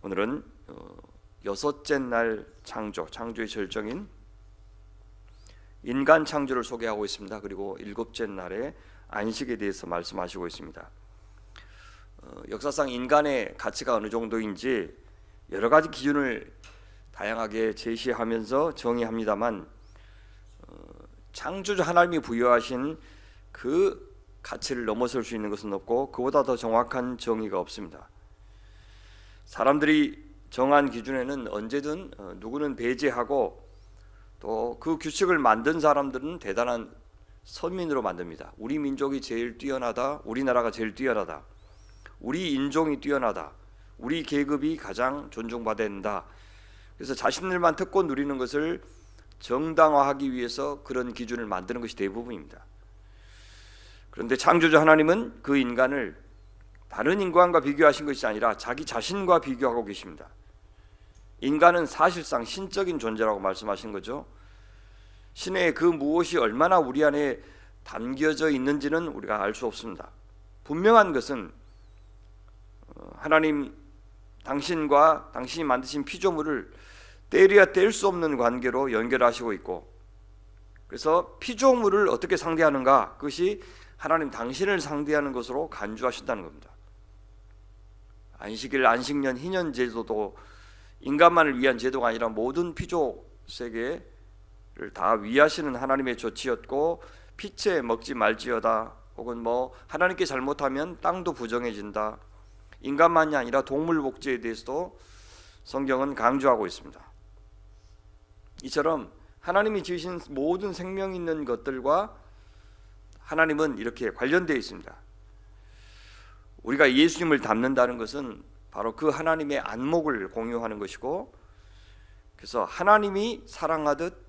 오늘은 여섯째 날 창조의 절정인 인간 창조를 소개하고 있습니다. 그리고 일곱째 날의 안식에 대해서 말씀하시고 있습니다. 역사상 인간의 가치가 어느 정도인지 여러 가지 기준을 다양하게 제시하면서 정의합니다만 창조주 하나님이 부여하신 그 가치를 넘어설 수 있는 것은 없고 그보다 더 정확한 정의가 없습니다. 사람들이 정한 기준에는 언제든 누구는 배제하고 또 그 규칙을 만든 사람들은 대단한 선민으로 만듭니다. 우리 민족이 제일 뛰어나다, 우리나라가 제일 뛰어나다, 우리 인종이 뛰어나다, 우리 계급이 가장 존중받아야 된다. 그래서 자신들만 특권 누리는 것을 정당화하기 위해서 그런 기준을 만드는 것이 대부분입니다. 그런데 창조주 하나님은 그 인간을 다른 인간과 비교하신 것이 아니라 자기 자신과 비교하고 계십니다. 인간은 사실상 신적인 존재라고 말씀하신 거죠. 신의 그 무엇이 얼마나 우리 안에 담겨져 있는지는 우리가 알 수 없습니다. 분명한 것은 하나님 당신과 당신이 만드신 피조물을 떼려야 뗄 수 없는 관계로 연결하시고 있고, 그래서 피조물을 어떻게 상대하는가, 그것이 하나님 당신을 상대하는 것으로 간주하신다는 겁니다. 안식일, 안식년, 희년 제도도 인간만을 위한 제도가 아니라 모든 피조 세계를 다 위하시는 하나님의 조치였고, 피채 먹지 말지어다, 혹은 하나님께 잘못하면 땅도 부정해진다, 인간만이 아니라 동물 복제에 대해서도 성경은 강조하고 있습니다. 이처럼 하나님이 지으신 모든 생명 있는 것들과 하나님은 이렇게 관련되어 있습니다. 우리가 예수님을 닮는다는 것은 바로 그 하나님의 안목을 공유하는 것이고, 그래서 하나님이 사랑하듯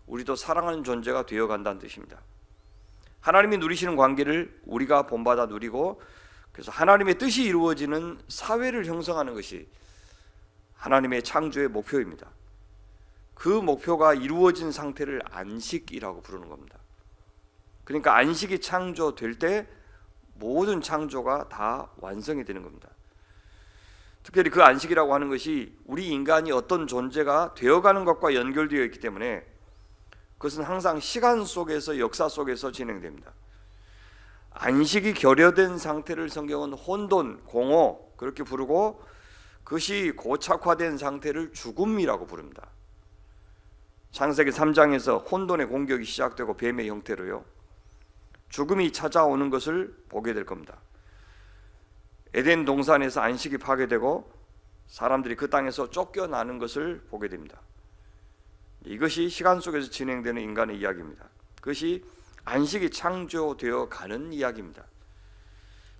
우리도 사랑하는 존재가 되어간다는 뜻입니다. 하나님이 누리시는 관계를 우리가 본받아 누리고, 그래서 하나님의 뜻이 이루어지는 사회를 형성하는 것이 하나님의 창조의 목표입니다. 그 목표가 이루어진 상태를 안식이라고 부르는 겁니다. 그러니까 안식이 창조될 때 모든 창조가 다 완성이 되는 겁니다. 특별히 그 안식이라고 하는 것이 우리 인간이 어떤 존재가 되어가는 것과 연결되어 있기 때문에 그것은 항상 시간 속에서, 역사 속에서 진행됩니다. 안식이 결여된 상태를 성경은 혼돈, 공허 그렇게 부르고, 그것이 고착화된 상태를 죽음이라고 부릅니다. 창세기 3장에서 혼돈의 공격이 시작되고 뱀의 형태로요, 죽음이 찾아오는 것을 보게 될 겁니다. 에덴 동산에서 안식이 파괴되고 사람들이 그 땅에서 쫓겨나는 것을 보게 됩니다. 이것이 시간 속에서 진행되는 인간의 이야기입니다. 그것이 안식이 창조되어 가는 이야기입니다.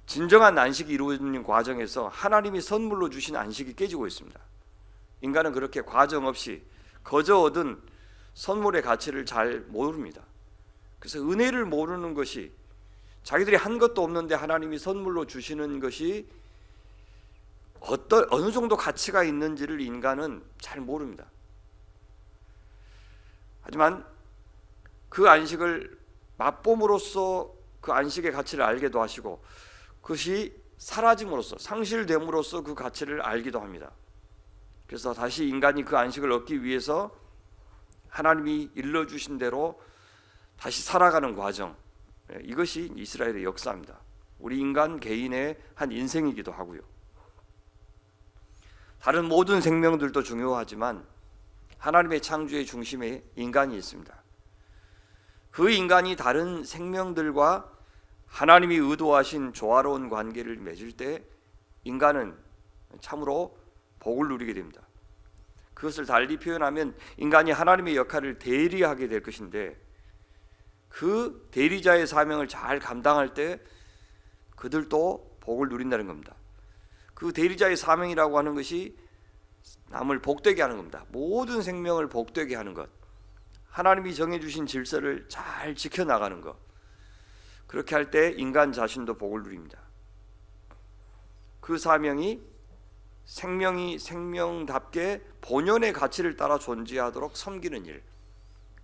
진정한 안식이 이루어지는 과정에서 하나님이 선물로 주신 안식이 깨지고 있습니다. 인간은 그렇게 과정 없이 거저 얻은 선물의 가치를 잘 모릅니다. 그래서 은혜를 모르는 것이, 자기들이 한 것도 없는데 하나님이 선물로 주시는 것이 어느 정도 가치가 있는지를 인간은 잘 모릅니다. 하지만 그 안식을 맛봄으로써 그 안식의 가치를 알게도 하시고, 그것이 사라짐으로써, 상실됨으로써 그 가치를 알기도 합니다. 그래서 다시 인간이 그 안식을 얻기 위해서 하나님이 일러주신 대로 다시 살아가는 과정, 이것이 이스라엘의 역사입니다. 우리 인간 개인의 한 인생이기도 하고요. 다른 모든 생명들도 중요하지만 하나님의 창조의 중심에 인간이 있습니다. 그 인간이 다른 생명들과 하나님이 의도하신 조화로운 관계를 맺을 때 인간은 참으로 복을 누리게 됩니다. 그것을 달리 표현하면 인간이 하나님의 역할을 대리하게 될 것인데, 그 대리자의 사명을 잘 감당할 때 그들도 복을 누린다는 겁니다. 그 대리자의 사명이라고 하는 것이 남을 복되게 하는 겁니다. 모든 생명을 복되게 하는 것, 하나님이 정해주신 질서를 잘 지켜나가는 것, 그렇게 할 때 인간 자신도 복을 누립니다. 그 사명이 생명이 생명답게 본연의 가치를 따라 존재하도록 섬기는 일,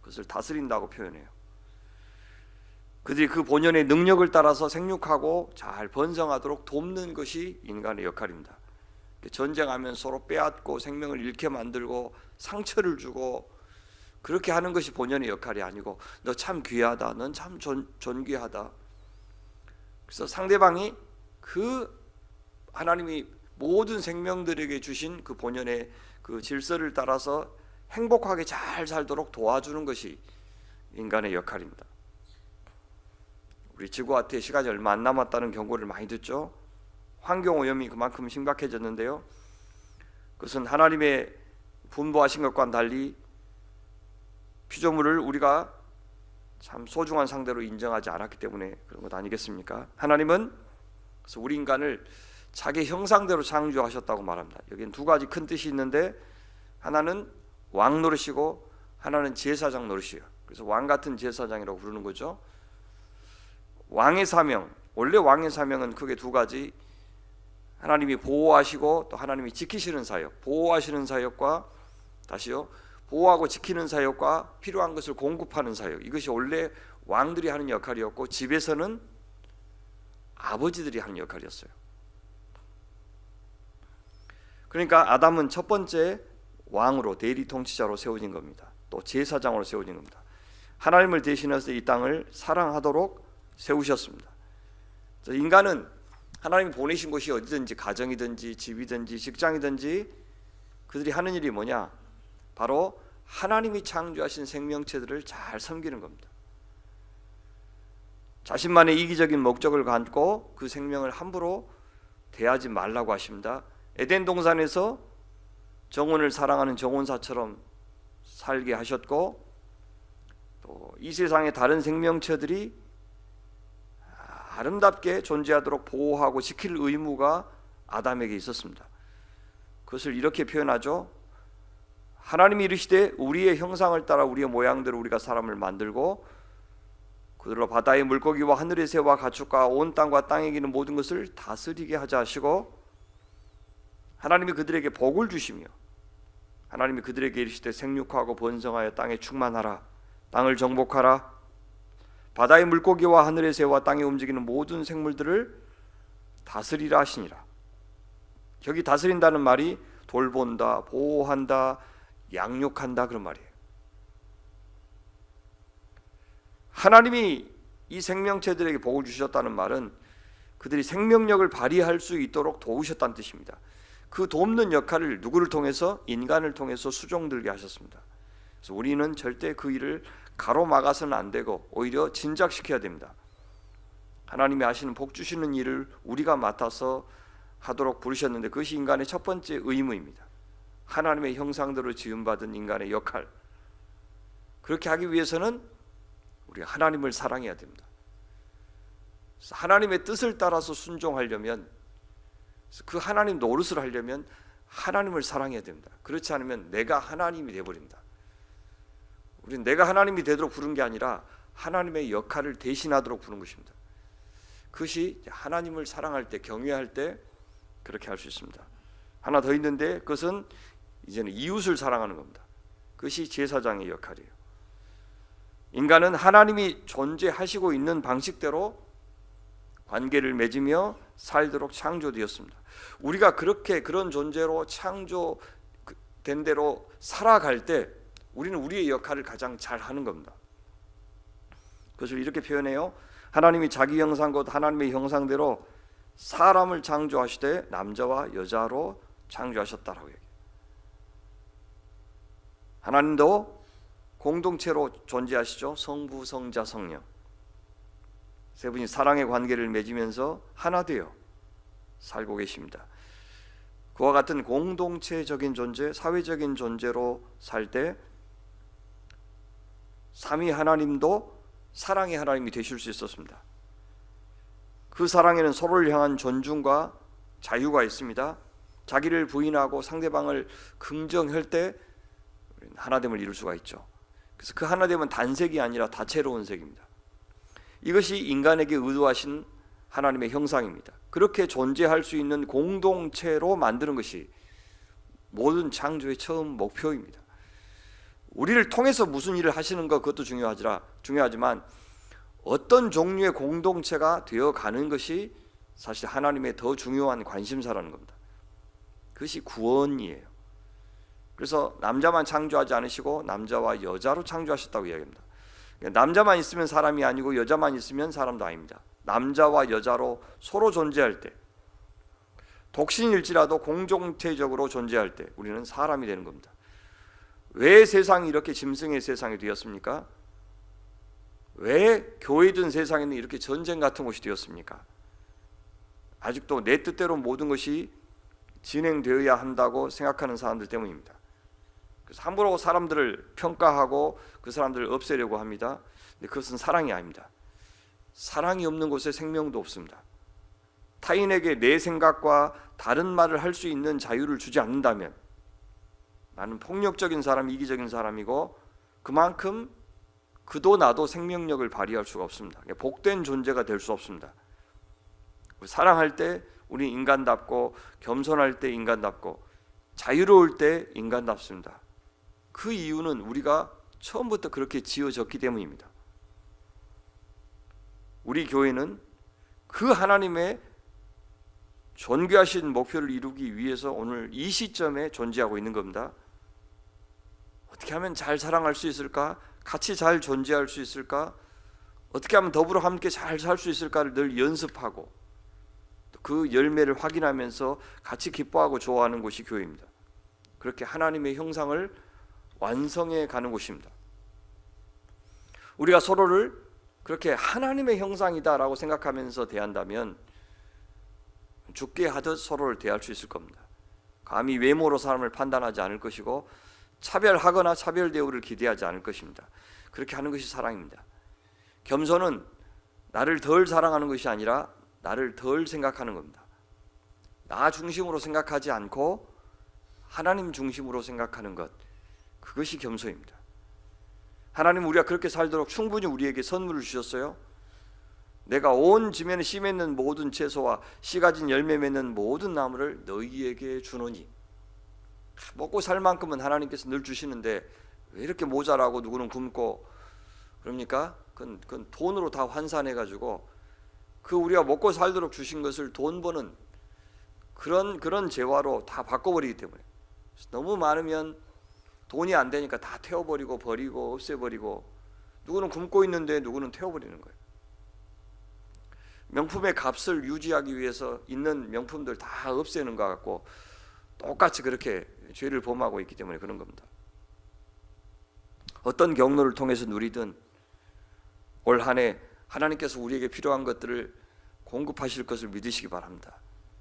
그것을 다스린다고 표현해요. 그들이 그 본연의 능력을 따라서 생육하고 잘 번성하도록 돕는 것이 인간의 역할입니다. 전쟁하면 서로 빼앗고 생명을 잃게 만들고 상처를 주고 그렇게 하는 것이 본연의 역할이 아니고 너 참 귀하다, 넌 참 존귀하다. 그래서 상대방이 그 하나님이 모든 생명들에게 주신 그 본연의 그 질서를 따라서 행복하게 잘 살도록 도와주는 것이 인간의 역할입니다. 우리 지구한테 시간이 얼마 안 남았다는 경고를 많이 듣죠. 환경오염이 그만큼 심각해졌는데요, 그것은 하나님의 분부하신 것과는 달리 피조물을 우리가 참 소중한 상대로 인정하지 않았기 때문에 그런 것 아니겠습니까? 하나님은 그래서 우리 인간을 자기 형상대로 창조하셨다고 말합니다. 여기는 두 가지 큰 뜻이 있는데, 하나는 왕 노릇이고 하나는 제사장 노릇이에요. 그래서 왕 같은 제사장이라고 부르는 거죠. 왕의 사명, 원래 왕의 사명은 크게 두 가지, 하나님이 보호하시고 또 하나님이 지키시는 사역, 보호하시는 사역과 다시요, 보호하고 지키는 사역과 필요한 것을 공급하는 사역, 이것이 원래 왕들이 하는 역할이었고 집에서는 아버지들이 하는 역할이었어요. 그러니까 아담은 첫 번째 왕으로, 대리 통치자로 세워진 겁니다. 또 제사장으로 세워진 겁니다. 하나님을 대신해서 이 땅을 사랑하도록 세우셨습니다. 인간은 하나님이 보내신 곳이 어디든지, 가정이든지 집이든지 직장이든지 그들이 하는 일이 뭐냐? 바로 하나님이 창조하신 생명체들을 잘 섬기는 겁니다. 자신만의 이기적인 목적을 갖고 그 생명을 함부로 대하지 말라고 하십니다. 에덴 동산에서 정원을 사랑하는 정원사처럼 살게 하셨고, 또 이 세상의 다른 생명체들이 아름답게 존재하도록 보호하고 지킬 의무가 아담에게 있었습니다. 그것을 이렇게 표현하죠. 하나님이 이르시되 우리의 형상을 따라 우리의 모양대로 우리가 사람을 만들고 그들로 바다의 물고기와 하늘의 새와 가축과 온 땅과 땅에 기는 모든 것을 다스리게 하자 하시고, 하나님이 그들에게 복을 주시며 하나님이 그들에게 이르시되 생육하고 번성하여 땅에 충만하라, 땅을 정복하라, 바다의 물고기와 하늘의 새와 땅에 움직이는 모든 생물들을 다스리라 하시니라. 여기 다스린다는 말이 돌본다, 보호한다, 양육한다 그런 말이에요. 하나님이 이 생명체들에게 복을 주셨다는 말은 그들이 생명력을 발휘할 수 있도록 도우셨다는 뜻입니다. 그 돕는 역할을 누구를 통해서? 인간을 통해서 수종들게 하셨습니다. 그래서 우리는 절대 그 일을 가로막아서는 안 되고 오히려 진작시켜야 됩니다. 하나님이 하시는 복 주시는 일을 우리가 맡아서 하도록 부르셨는데 그것이 인간의 첫 번째 의무입니다. 하나님의 형상대로 지음받은 인간의 역할, 그렇게 하기 위해서는 우리가 하나님을 사랑해야 됩니다. 하나님의 뜻을 따라서 순종하려면, 그 하나님 노릇을 하려면 하나님을 사랑해야 됩니다. 그렇지 않으면 내가 하나님이 되어버립니다. 우리는 내가 하나님이 되도록 부른 게 아니라 하나님의 역할을 대신하도록 부른 것입니다. 그것이 하나님을 사랑할 때, 경외할 때 그렇게 할 수 있습니다. 하나 더 있는데 그것은 이제는 이웃을 사랑하는 겁니다. 그것이 제사장의 역할이에요. 인간은 하나님이 존재하시고 있는 방식대로 관계를 맺으며 살도록 창조되었습니다. 우리가 그렇게 그런 존재로 창조된 대로 살아갈 때 우리는 우리의 역할을 가장 잘 하는 겁니다. 그것을 이렇게 표현해요. 하나님이 자기 형상 곧 하나님의 형상대로 사람을 창조하시되 남자와 여자로 창조하셨다라고 얘기해요. 하나님도 공동체로 존재하시죠. 성부, 성자, 성령 세 분이 사랑의 관계를 맺으면서 하나 되어 살고 계십니다. 그와 같은 공동체적인 존재, 사회적인 존재로 살 때 삼위 하나님도 사랑의 하나님이 되실 수 있었습니다. 그 사랑에는 서로를 향한 존중과 자유가 있습니다. 자기를 부인하고 상대방을 긍정할 때 하나됨을 이룰 수가 있죠. 그래서 그 하나됨은 단색이 아니라 다채로운 색입니다. 이것이 인간에게 의도하신 하나님의 형상입니다. 그렇게 존재할 수 있는 공동체로 만드는 것이 모든 창조의 처음 목표입니다. 우리를 통해서 무슨 일을 하시는 것 그것도 중요하지만 어떤 종류의 공동체가 되어가는 것이 사실 하나님의 더 중요한 관심사라는 겁니다. 그것이 구원이에요. 그래서 남자만 창조하지 않으시고 남자와 여자로 창조하셨다고 이야기합니다. 남자만 있으면 사람이 아니고 여자만 있으면 사람도 아닙니다. 남자와 여자로 서로 존재할 때, 독신일지라도 공동체적으로 존재할 때 우리는 사람이 되는 겁니다. 왜 세상이 이렇게 짐승의 세상이 되었습니까? 왜 교회든 세상에는 이렇게 전쟁 같은 곳이 되었습니까? 아직도 내 뜻대로 모든 것이 진행되어야 한다고 생각하는 사람들 때문입니다. 그래서 함부로 사람들을 평가하고 그 사람들을 없애려고 합니다. 근데 그것은 사랑이 아닙니다. 사랑이 없는 곳에 생명도 없습니다. 타인에게 내 생각과 다른 말을 할 수 있는 자유를 주지 않는다면 나는 폭력적인 사람, 이기적인 사람이고 그만큼 그도 나도 생명력을 발휘할 수가 없습니다. 복된 존재가 될 수 없습니다. 사랑할 때 우리 인간답고, 겸손할 때 인간답고, 자유로울 때 인간답습니다. 그 이유는 우리가 처음부터 그렇게 지어졌기 때문입니다. 우리 교회는 그 하나님의 존귀하신 목표를 이루기 위해서 오늘 이 시점에 존재하고 있는 겁니다. 어떻게 하면 잘 사랑할 수 있을까? 같이 잘 존재할 수 있을까? 어떻게 하면 더불어 함께 잘 살 수 있을까를 늘 연습하고 그 열매를 확인하면서 같이 기뻐하고 좋아하는 곳이 교회입니다. 그렇게 하나님의 형상을 완성해 가는 곳입니다. 우리가 서로를 그렇게 하나님의 형상이다라고 생각하면서 대한다면 죽게 하듯 서로를 대할 수 있을 겁니다. 감히 외모로 사람을 판단하지 않을 것이고 차별하거나 차별 대우를 기대하지 않을 것입니다. 그렇게 하는 것이 사랑입니다. 겸손은 나를 덜 사랑하는 것이 아니라 나를 덜 생각하는 겁니다. 나 중심으로 생각하지 않고 하나님 중심으로 생각하는 것, 그것이 겸손입니다. 하나님 우리가 그렇게 살도록 충분히 우리에게 선물을 주셨어요. 내가 온 지면에 씨 맺는 모든 채소와 씨 가진 열매 맺는 모든 나무를 너희에게 주노니. 먹고 살 만큼은 하나님께서 늘 주시는데 왜 이렇게 모자라고 누구는 굶고 그럽니까? 그건 돈으로 다 환산해 가지고 그 우리가 먹고 살도록 주신 것을 돈 버는 그런 재화로 다 바꿔버리기 때문에 너무 많으면 돈이 안 되니까 다 태워버리고 버리고 없애버리고 누구는 굶고 있는데 누구는 태워버리는 거예요. 명품의 값을 유지하기 위해서 있는 명품들 다 없애는 것 같고 똑같이 그렇게 죄를 범하고 있기 때문에 그런 겁니다. 어떤 경로를 통해서 누리든 올 한 해 하나님께서 우리에게 필요한 것들을 공급하실 것을 믿으시기 바랍니다.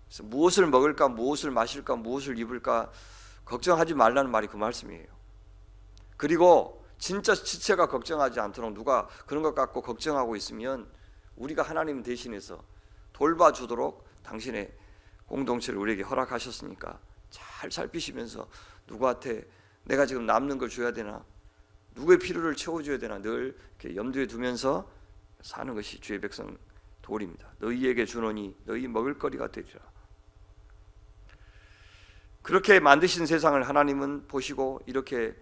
그래서 무엇을 먹을까, 무엇을 마실까, 무엇을 입을까 걱정하지 말라는 말이 그 말씀이에요. 그리고 진짜 지체가 걱정하지 않도록 누가 그런 것 갖고 걱정하고 있으면 우리가 하나님 대신해서 돌봐주도록 당신의 공동체를 우리에게 허락하셨으니까 잘 살피시면서 누구한테 내가 지금 남는 걸 줘야 되나, 누구의 필요를 채워줘야 되나 늘 이렇게 염두에 두면서 사는 것이 주의 백성 도리입니다. 너희에게 주노니 너희 먹을 거리가 되리라. 그렇게 만드신 세상을 하나님은 보시고 이렇게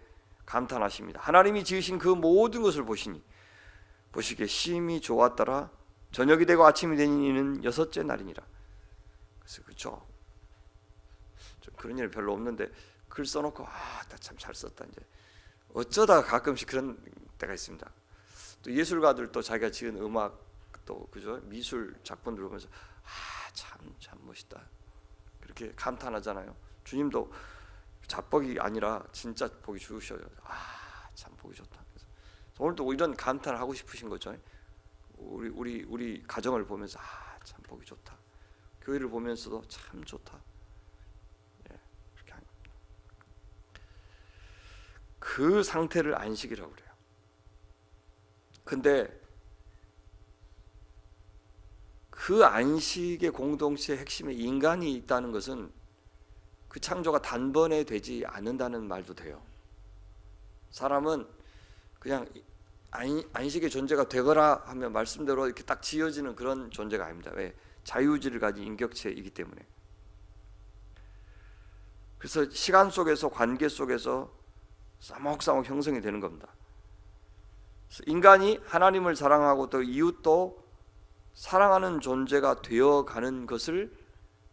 감탄하십니다. 하나님이 지으신 그 모든 것을 보시기에 심히 좋았더라. 저녁이 되고 아침이 되니는 여섯째 날이니라. 그래서 그렇죠. 좀 그런 일 별로 없는데 글 써놓고 참 잘 썼다. 이제 어쩌다 가끔씩 그런 때가 있습니다. 또 예술가들 또 자기가 지은 음악 또 그죠 미술 작품들 보면서 참 멋있다 그렇게 감탄하잖아요. 주님도 잡복이 아니라 진짜 보기 좋으셔요. 참 보기 좋다. 그래서 오늘도 이런 감탄을 하고 싶으신 거죠. 우리 가정을 보면서 참 보기 좋다. 교회를 보면서도 참 좋다. 그렇게 합니다. 그 상태를 안식이라고 그래요. 근데 그 안식의 공동체의 핵심에 인간이 있다는 것은 그 창조가 단번에 되지 않는다는 말도 돼요. 사람은 그냥 안식의 존재가 되거라 하면 말씀대로 이렇게 딱 지어지는 그런 존재가 아닙니다. 왜? 자유의지를 가진 인격체이기 때문에. 그래서 시간 속에서 관계 속에서 싸먹싸먹 형성이 되는 겁니다. 그래서 인간이 하나님을 사랑하고 또 이웃도 사랑하는 존재가 되어가는 것을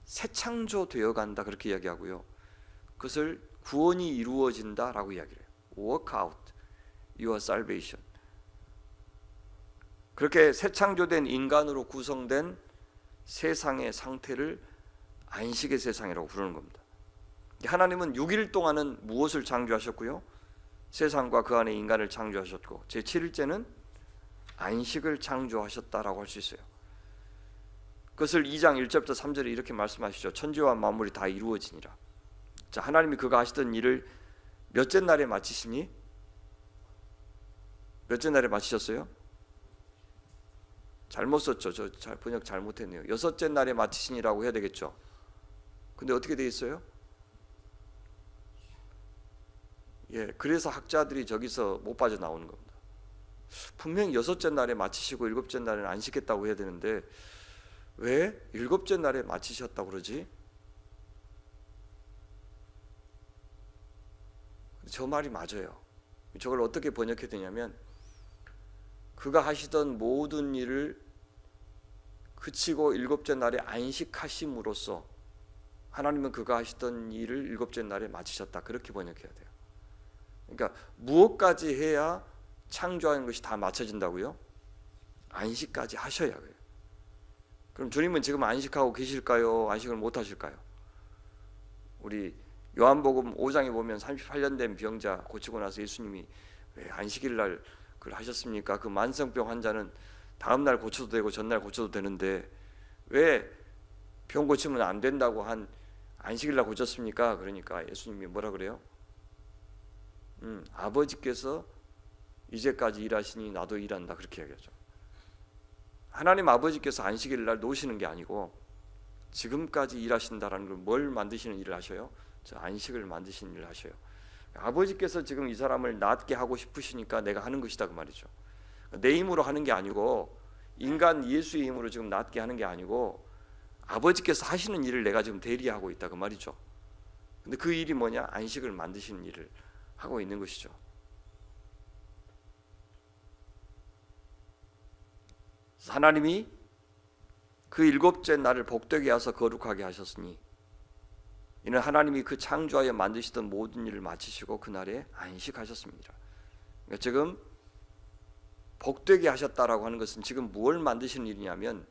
새 창조 되어간다 그렇게 이야기하고요. 그것을 구원이 이루어진다라고 이야기를 해요. Work out your salvation. 그렇게 새 창조된 인간으로 구성된 세상의 상태를 안식의 세상이라고 부르는 겁니다. 하나님은 6일 동안은 무엇을 창조하셨고요? 세상과 그 안에 인간을 창조하셨고 제7일째는 안식을 창조하셨다라고 할 수 있어요. 그것을 2장 1절부터 3절에 이렇게 말씀하시죠. 천지와 만물이 다 이루어지니라. 자, 하나님이 그가 하시던 일을 몇째 날에 마치시니? 몇째 날에 마치셨어요? 잘못 썼죠. 저 번역 잘못했네요. 6째 날에 마치시니라고 해야 되겠죠. 근데 어떻게 돼 있어요? 예, 그래서 학자들이 저기서 못 빠져나오는 겁니다. 분명히 6째 날에 마치시고 7째 날에는 안식했다고 해야 되는데 왜 7째 날에 마치셨다고 그러지? 저 말이 맞아요. 저걸 어떻게 번역해야 되냐면 그가 하시던 모든 일을 그치고 7째 날에 안식하심으로써 하나님은 그가 하시던 일을 7째 날에 마치셨다. 그렇게 번역해야 돼요. 그러니까 무엇까지 해야 창조하는 것이 다 맞춰진다고요? 안식까지 하셔야 해요. 그럼 주님은 지금 안식하고 계실까요? 안식을 못 하실까요? 우리 요한복음 5장에 보면 38년 된 병자 고치고 나서 예수님이 왜 안식일 날 그걸 하셨습니까? 그 만성병 환자는 다음 날 고쳐도 되고 전날 고쳐도 되는데 왜 병 고치면 안 된다고 한 안식일 날 고쳤습니까? 그러니까 예수님이 뭐라 그래요? 아버지께서 이제까지 일하시니 나도 일한다. 그렇게 얘기하죠. 하나님 아버지께서 안식일 날 놓으시는 게 아니고 지금까지 일하신다라는 걸 뭘 만드시는 일을 하셔요? 저 안식을 만드시는 일을 하셔요. 아버지께서 지금 이 사람을 낫게 하고 싶으시니까 내가 하는 것이다 그 말이죠. 내 힘으로 하는 게 아니고 인간 예수의 힘으로 지금 낫게 하는 게 아니고 아버지께서 하시는 일을 내가 지금 대리하고 있다 그 말이죠. 근데 그 일이 뭐냐? 안식을 만드시는 일을 하고 있는 것이죠. 하나님이 그 7째 날을 복되게 하셔서 거룩하게 하셨으니 이는 하나님이 그 창조하여 만드시던 모든 일을 마치시고 그날에 안식하셨습니다. 그러니까 지금 복되게 하셨다라고 하는 것은 지금 무엇을 만드시는 일이냐면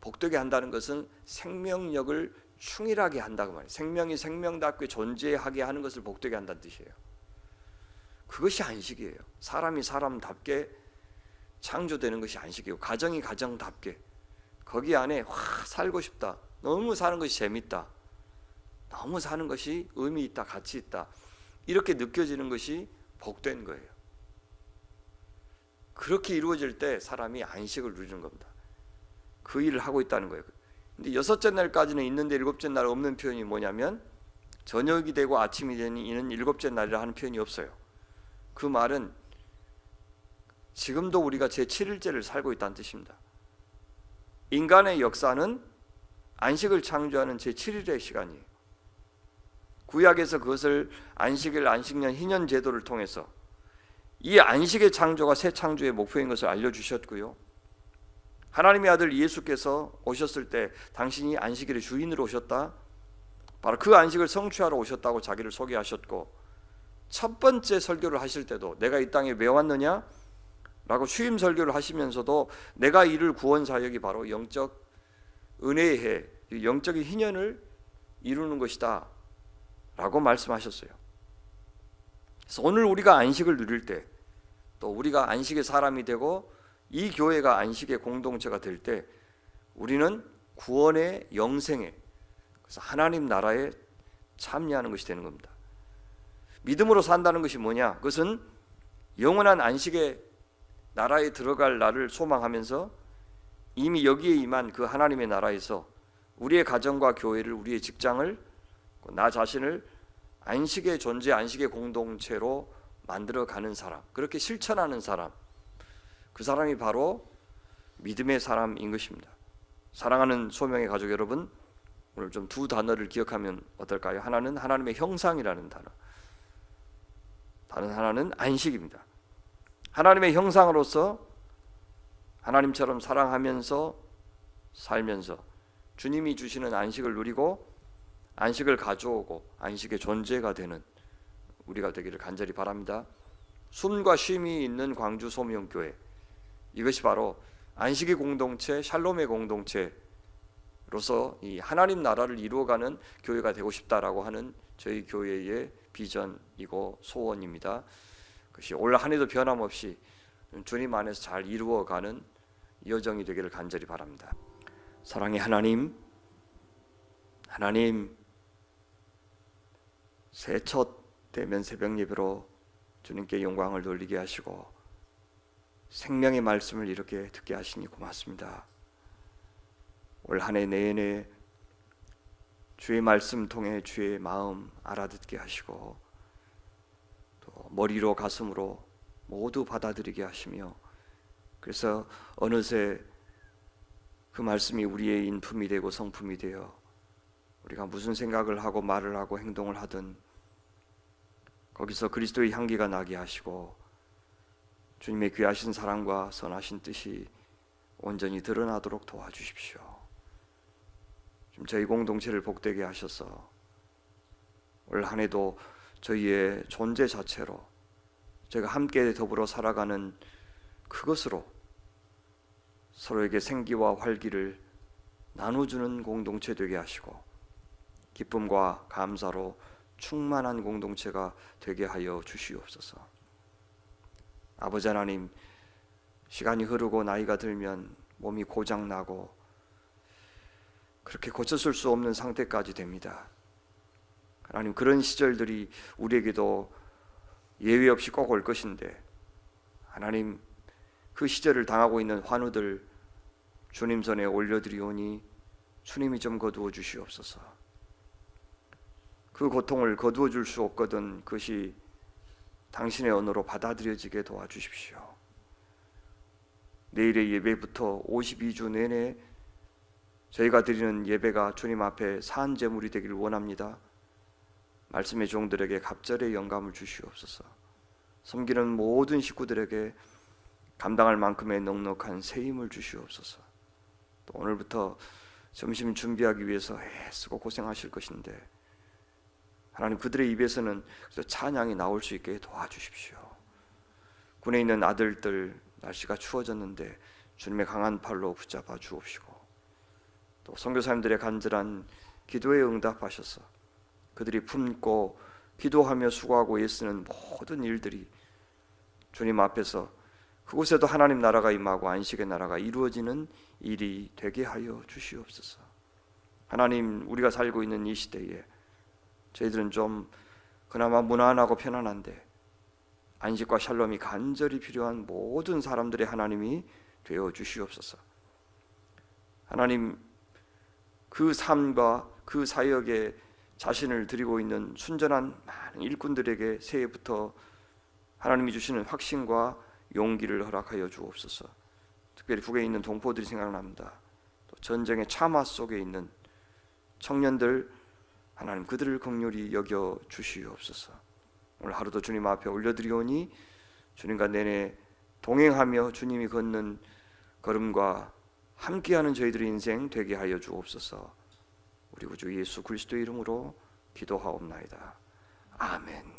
복되게 한다는 것은 생명력을 충실하게 한다고 말해요. 생명이 생명답게 존재하게 하는 것을 복되게 한다는 뜻이에요. 그것이 안식이에요. 사람이 사람답게 창조되는 것이 안식이고 가정이 가정답게 거기 안에 살고 싶다. 너무 사는 것이 재밌다. 너무 사는 것이 의미 있다. 가치 있다. 이렇게 느껴지는 것이 복된 거예요. 그렇게 이루어질 때 사람이 안식을 누리는 겁니다. 그 일을 하고 있다는 거예요. 근데 6째 날까지는 있는데 7째 날 없는 표현이 뭐냐면 저녁이 되고 아침이 되니 이는 7째 날이라 하는 표현이 없어요. 그 말은 지금도 우리가 제7일째를 살고 있다는 뜻입니다. 인간의 역사는 안식을 창조하는 제7일의 시간이에요. 구약에서 그것을 안식일, 안식년, 희년 제도를 통해서 이 안식의 창조가 새 창조의 목표인 것을 알려주셨고요. 하나님의 아들 예수께서 오셨을 때 당신이 안식일의 주인으로 오셨다. 바로 그 안식을 성취하러 오셨다고 자기를 소개하셨고 첫 번째 설교를 하실 때도 내가 이 땅에 왜 왔느냐? 라고 취임 설교를 하시면서도 내가 이룰 구원 사역이 바로 영적 은혜의 해, 영적인 희년을 이루는 것이다 라고 말씀하셨어요. 그래서 오늘 우리가 안식을 누릴 때 또 우리가 안식의 사람이 되고 이 교회가 안식의 공동체가 될 때 우리는 구원의 영생에 그래서 하나님 나라에 참여하는 것이 되는 겁니다. 믿음으로 산다는 것이 뭐냐? 그것은 영원한 안식의 나라에 들어갈 날을 소망하면서 이미 여기에 임한 그 하나님의 나라에서 우리의 가정과 교회를, 우리의 직장을, 나 자신을 안식의 존재, 안식의 공동체로 만들어가는 사람, 그렇게 실천하는 사람, 그 사람이 바로 믿음의 사람인 것입니다. 사랑하는 소명의 가족 여러분, 오늘 좀 두 단어를 기억하면 어떨까요? 하나는 하나님의 형상이라는 단어, 다른 하나는 안식입니다. 하나님의 형상으로서 하나님처럼 사랑하면서 살면서 주님이 주시는 안식을 누리고 안식을 가져오고 안식의 존재가 되는 우리가 되기를 간절히 바랍니다. 숨과 쉼이 있는 광주 소명교회, 이것이 바로 안식의 공동체, 샬롬의 공동체로서 이 하나님 나라를 이루어가는 교회가 되고 싶다라고 하는 저희 교회의 비전이고 소원입니다. 그것이 올 한 해도 변함없이 주님 안에서 잘 이루어가는 여정이 되기를 간절히 바랍니다. 사랑의 하나님, 새해 첫 대면 새벽 예배로 주님께 영광을 돌리게 하시고 생명의 말씀을 이렇게 듣게 하시니 고맙습니다. 올 한 해 내내 주의 말씀 통해 주의 마음 알아듣게 하시고 또 머리로 가슴으로 모두 받아들이게 하시며, 그래서 어느새 그 말씀이 우리의 인품이 되고 성품이 되어 우리가 무슨 생각을 하고 말을 하고 행동을 하든 거기서 그리스도의 향기가 나게 하시고 주님의 귀하신 사랑과 선하신 뜻이 온전히 드러나도록 도와주십시오. 좀 저희 공동체를 복되게 하셔서 올 한 해도 저희의 존재 자체로 저희가 함께 더불어 살아가는 그것으로 서로에게 생기와 활기를 나눠주는 공동체 되게 하시고 기쁨과 감사로 충만한 공동체가 되게 하여 주시옵소서. 아버지 하나님, 시간이 흐르고 나이가 들면 몸이 고장나고 그렇게 고쳤을 수 없는 상태까지 됩니다. 하나님, 그런 시절들이 우리에게도 예외 없이 꼭 올 것인데 하나님, 그 시절을 당하고 있는 환우들 주님 손에 올려드리오니 주님이 좀 거두어 주시옵소서. 그 고통을 거두어 줄 수 없거든 그것이 당신의 언어로 받아들여지게 도와주십시오. 내일의 예배부터 52주 내내 저희가 드리는 예배가 주님 앞에 산 제물이 되기를 원합니다. 말씀의 종들에게 갑절의 영감을 주시옵소서. 섬기는 모든 식구들에게 감당할 만큼의 넉넉한 새 힘을 주시옵소서. 또 오늘부터 점심 준비하기 위해서 애쓰고 고생하실 것인데 하나님, 그들의 입에서는 찬양이 나올 수 있게 도와주십시오. 군에 있는 아들들, 날씨가 추워졌는데 주님의 강한 팔로 붙잡아 주옵시고 또 선교사님들의 간절한 기도에 응답하셔서 그들이 품고 기도하며 수고하고 애쓰는 모든 일들이 주님 앞에서 그곳에도 하나님 나라가 임하고 안식의 나라가 이루어지는 일이 되게 하여 주시옵소서. 하나님, 우리가 살고 있는 이 시대에 저희들은 좀 그나마 무난하고 편안한데 안식과 샬롬이 간절히 필요한 모든 사람들의 하나님이 되어 주시옵소서. 하나님, 그 삶과 그 사역에 자신을 드리고 있는 순전한 많은 일꾼들에게 새해부터 하나님이 주시는 확신과 용기를 허락하여 주옵소서. 특별히 북에 있는 동포들이 생각납니다. 또 전쟁의 참화 속에 있는 청년들, 하나님 그들을 긍휼히 여겨 주시옵소서. 오늘 하루도 주님 앞에 올려드리오니 주님과 내내 동행하며 주님이 걷는 걸음과 함께하는 저희들의 인생 되게 하여 주옵소서. 우리 구주 예수 그리스도의 이름으로 기도하옵나이다. 아멘.